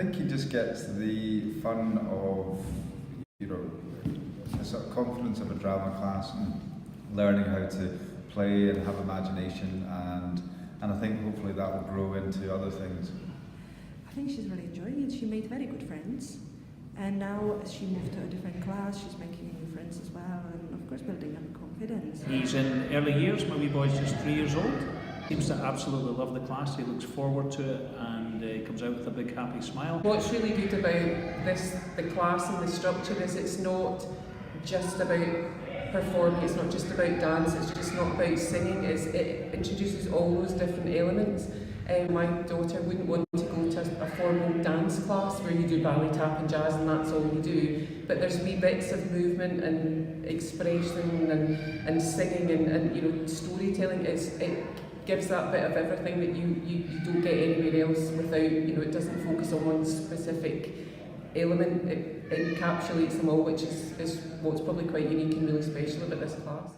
think he just gets the fun of, you know, the sort of confidence of a drama class and learning how to play and have imagination, and I think hopefully that will grow into other things. I think she's really enjoying it. She made very good friends, and now as she moved to a different class, she's making new friends as well, and of course building up confidence. He's in early years, my wee boy's just 3 years old. Seems to absolutely love the class, he looks forward to it, and he comes out with a big happy smile. What's really good about the class and the structure is it's not just about performing, it's not just about dance, it's just not about singing, it introduces all those different elements. My daughter wouldn't want to go to a formal dance class where you do ballet, tap and jazz and that's all you do, but there's wee bits of movement and expression and singing and you know, storytelling. It gives that bit of everything that you don't get anywhere else without, you know, it doesn't focus on one specific element, it encapsulates them all, which is what's probably quite unique and really special about this class.